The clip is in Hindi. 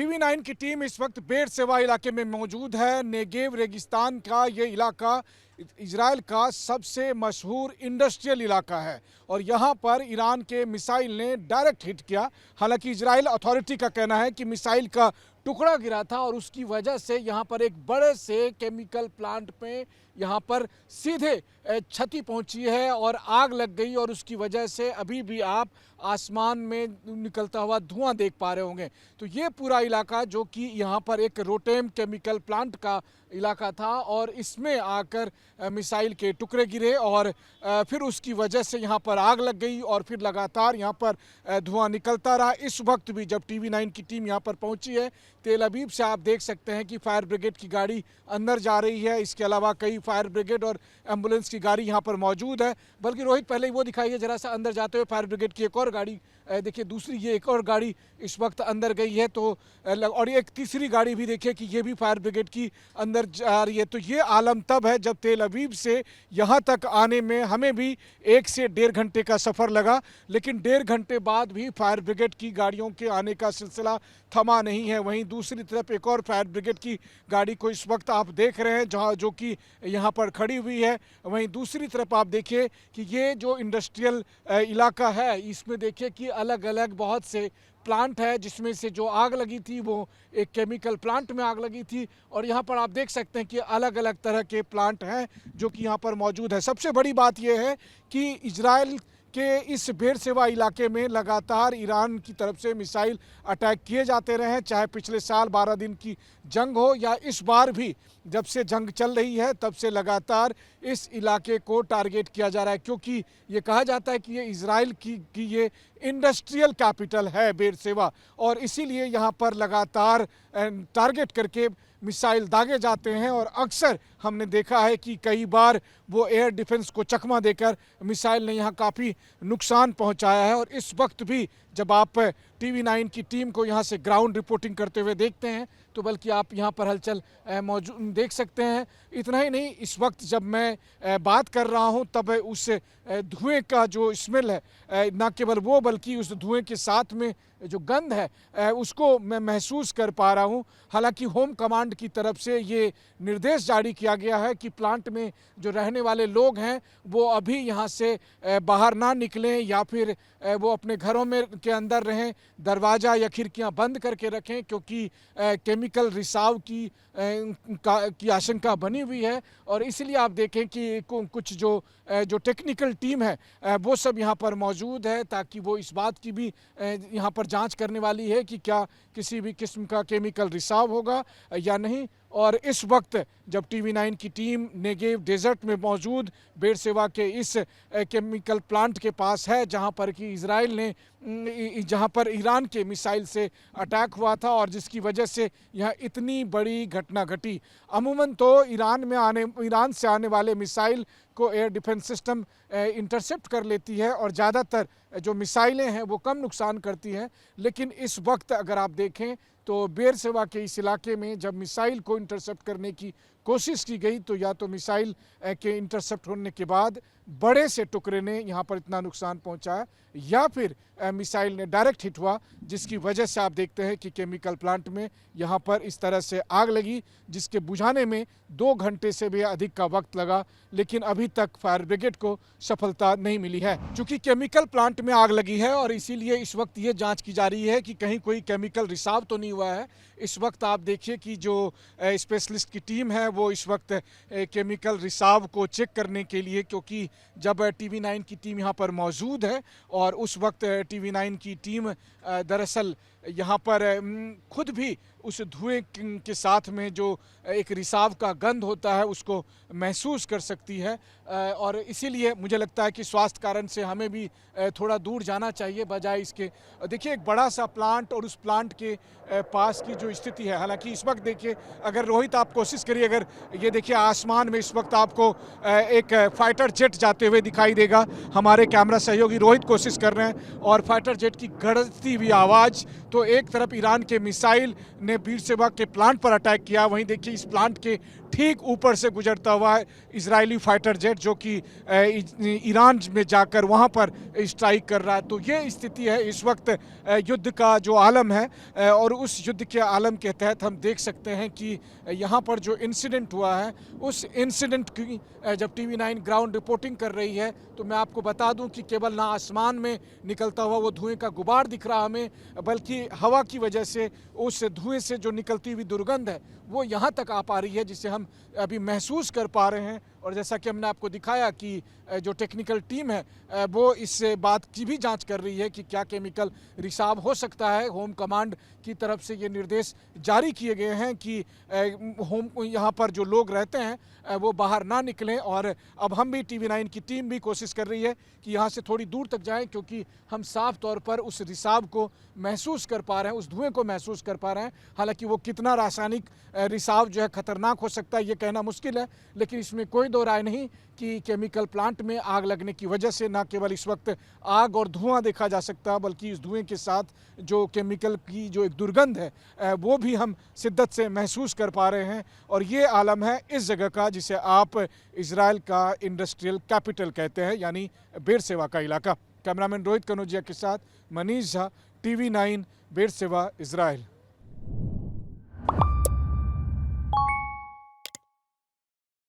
टीवी9 की टीम इस वक्त बेरशेवा इलाके में मौजूद है। नेगेव रेगिस्तान का ये इलाका इजराइल का सबसे मशहूर इंडस्ट्रियल इलाका है और यहाँ पर ईरान के मिसाइल ने डायरेक्ट हिट किया। हालांकि इजराइल अथॉरिटी का कहना है कि मिसाइल का टुकड़ा गिरा था और उसकी वजह से यहाँ पर एक बड़े से केमिकल प्लांट पे यहाँ पर सीधे क्षति पहुँची है और आग लग गई और उसकी वजह से अभी भी आप आसमान में निकलता हुआ धुआं देख पा रहे होंगे। तो ये पूरा इलाका जो कि यहाँ पर एक रोटेम केमिकल प्लांट का इलाका था और इसमें आकर मिसाइल के टुकड़े गिरे और फिर उसकी वजह से यहाँ पर आग लग गई और फिर लगातार यहाँ पर धुआं निकलता रहा। इस वक्त भी जब टीवी9 की टीम यहाँ पर पहुँची है, तेल अवीव से आप देख सकते हैं कि फायर ब्रिगेड की गाड़ी अंदर जा रही है। इसके अलावा कई फायर ब्रिगेड और एम्बुलेंस की गाड़ी यहाँ पर मौजूद है। बल्कि रोहित पहले ही वो दिखाइए जरा सा अंदर जाते हुए फायर ब्रिगेड की एक और गाड़ी देखिए, दूसरी ये एक और गाड़ी इस वक्त अंदर गई है। तो और ये एक तीसरी गाड़ी भी देखिए कि ये भी फायर ब्रिगेड की अंदर जा रही है। तो ये आलम तब है जब तेल अवीव से यहाँ तक आने में हमें भी 1 से 1.5 घंटे का सफ़र लगा, लेकिन 1.5 घंटे बाद भी फायर ब्रिगेड की गाड़ियों के आने का सिलसिला थमा नहीं है। वहीं दूसरी तरफ एक और फायर ब्रिगेड की गाड़ी को इस वक्त आप देख रहे हैं जहाँ जो कि यहाँ पर खड़ी हुई है। वहीं दूसरी तरफ आप देखिए कि ये जो इंडस्ट्रियल इलाका है, इसमें देखिए कि अलग अलग बहुत से प्लांट है, जिसमें से जो आग लगी थी वो एक केमिकल प्लांट में आग लगी थी और यहाँ पर आप देख सकते हैं कि अलग अलग तरह के प्लांट हैं जो कि यहाँ पर मौजूद है। सबसे बड़ी बात यह है कि इजराइल के इस बेरशेवा इलाके में लगातार ईरान की तरफ से मिसाइल अटैक किए जाते रहे हैं, चाहे पिछले साल 12 दिन की जंग हो या इस बार भी जब से जंग चल रही है तब से लगातार इस इलाके को टारगेट किया जा रहा है, क्योंकि ये कहा जाता है कि ये इजराइल की ये इंडस्ट्रियल कैपिटल है बेरशेवा और इसीलिए यहाँ पर लगातार टारगेट करके मिसाइल दागे जाते हैं। और अक्सर हमने देखा है कि कई बार वो एयर डिफेंस को चकमा देकर मिसाइल ने यहाँ काफ़ी नुकसान पहुँचाया है। और इस वक्त भी जब आप टीवी9 की टीम को यहाँ से ग्राउंड रिपोर्टिंग करते हुए देखते हैं तो बल्कि आप यहाँ पर हलचल मौजूद देख सकते हैं। इतना ही नहीं, इस वक्त जब मैं बात कर रहा हूँ तब उस धुएं का जो स्मेल है, न केवल वो बल्कि उस धुएं के साथ में जो गंध है उसको मैं महसूस कर पा रहा हूँ। हालांकि होम कमांड की तरफ से ये निर्देश जारी किया गया है कि प्लांट में जो रहने वाले लोग हैं वो अभी यहाँ से बाहर ना निकलें या फिर वो अपने घरों में के अंदर रहें, दरवाज़ा या खिड़कियाँ बंद करके रखें, क्योंकि केमिकल रिसाव की आशंका बनी हुई है। और इसलिए आप देखें कि कुछ जो टेक्निकल टीम है वो सब यहाँ पर मौजूद है ताकि वो इस बात की भी यहाँ पर जांच करने वाली है कि क्या किसी भी किस्म का केमिकल रिसाव होगा या नहीं। और इस वक्त जब टीवी9 की टीम नेगेव डेजर्ट में मौजूद बेरशेवा के इस केमिकल प्लांट के पास है जहां पर कि इजराइल ने जहां पर ईरान के मिसाइल से अटैक हुआ था और जिसकी वजह से यह इतनी बड़ी घटना घटी। अमूमन तो ईरान से आने वाले मिसाइल को एयर डिफेंस सिस्टम इंटरसेप्ट कर लेती है और ज़्यादातर जो मिसाइलें हैं वो कम नुकसान करती हैं, लेकिन इस वक्त अगर आप देखें तो बेरशेवा के इस इलाके में जब मिसाइल को इंटरसेप्ट करने की कोशिश की गई तो या तो मिसाइल के इंटरसेप्ट होने के बाद बड़े से टुकड़े ने यहाँ पर इतना नुकसान पहुँचाया या फिर मिसाइल ने डायरेक्ट हिट हुआ, जिसकी वजह से आप देखते हैं कि केमिकल प्लांट में यहाँ पर इस तरह से आग लगी जिसके बुझाने में 2 घंटे से भी अधिक का वक्त लगा, लेकिन अभी तक फायर ब्रिगेड को सफलता नहीं मिली है। चूँकि केमिकल प्लांट में आग लगी है और इसीलिए इस वक्त ये जाँच की जा रही है कि कहीं कोई केमिकल रिसाव तो नहीं हुआ है। इस वक्त आप देखिए कि जो स्पेशलिस्ट की टीम है वो इस वक्त केमिकल रिसाव को चेक करने के लिए, क्योंकि जब टीवी9 की टीम यहाँ पर मौजूद है और उस वक्त टीवी9 की टीम दरअसल यहाँ पर खुद भी उस धुएं के साथ में जो एक रिसाव का गंध होता है उसको महसूस कर सकती है। और इसीलिए मुझे लगता है कि स्वास्थ्य कारण से हमें भी थोड़ा दूर जाना चाहिए बजाय इसके। देखिए, एक बड़ा सा प्लांट और उस प्लांट के पास की जो स्थिति है, हालांकि इस वक्त देखिए अगर रोहित आप कोशिश करिए, अगर ये देखिए आसमान में इस वक्त आपको एक फाइटर जेट जाते हुए दिखाई देगा। हमारे कैमरा सहयोगी रोहित कोशिश कर रहे हैं और फाइटर जेट की गरजती हुई आवाज़, तो एक तरफ ईरान के मिसाइल ने बेरशेवा के प्लांट पर अटैक किया, वहीं देखिए इस प्लांट के ठीक ऊपर से गुजरता हुआ इजरायली फाइटर जेट जो कि ईरान में जाकर वहाँ पर स्ट्राइक कर रहा है। तो ये स्थिति है इस वक्त युद्ध का जो आलम है और उस युद्ध के आलम के तहत हम देख सकते हैं कि यहाँ पर जो इंसिडेंट हुआ है उस इंसिडेंट की जब TV9 ग्राउंड रिपोर्टिंग कर रही है तो मैं आपको बता दूं कि केवल ना आसमान में निकलता हुआ वो धुएं का गुबार दिख रहा हमें, बल्कि हवा की वजह से उस धुएं से जो निकलती हुई दुर्गंध है वो यहाँ तक आ पा रही है, जिसे हम अभी महसूस कर पा रहे हैं। और जैसा कि हमने आपको दिखाया कि जो टेक्निकल टीम है वो इस बात की भी जांच कर रही है कि क्या केमिकल रिसाव हो सकता है। होम कमांड की तरफ से ये निर्देश जारी किए गए हैं कि होम यहाँ पर जो लोग रहते हैं वो बाहर ना निकलें। और अब हम भी TV9 की टीम भी कोशिश कर रही है कि यहाँ से थोड़ी दूर तक जाएं, क्योंकि हम साफ तौर पर उस रिसाव को महसूस कर पा रहे हैं, उस धुएं को महसूस कर पा रहे हैं। हालांकि वो कितना रासायनिक रिसाव जो है खतरनाक हो सकता है ये कहना मुश्किल है, लेकिन इसमें कोई दो राय नहीं कि केमिकल प्लांट में आग लगने की वजह से न केवल इस वक्त आग और धुआं देखा जा सकता, बल्कि इस धुएं के साथ जो केमिकल की जो एक दुर्गंध है वो भी हम शिद्दत से महसूस कर पा रहे हैं। और ये आलम है इस जगह का जिसे आप इजराइल का इंडस्ट्रियल कैपिटल कहते हैं, यानी बेरशेवा का इलाका। कैमरामैन रोहित कनौजिया के साथ मनीष झा, TV9 बेरशेवा, इजराइल।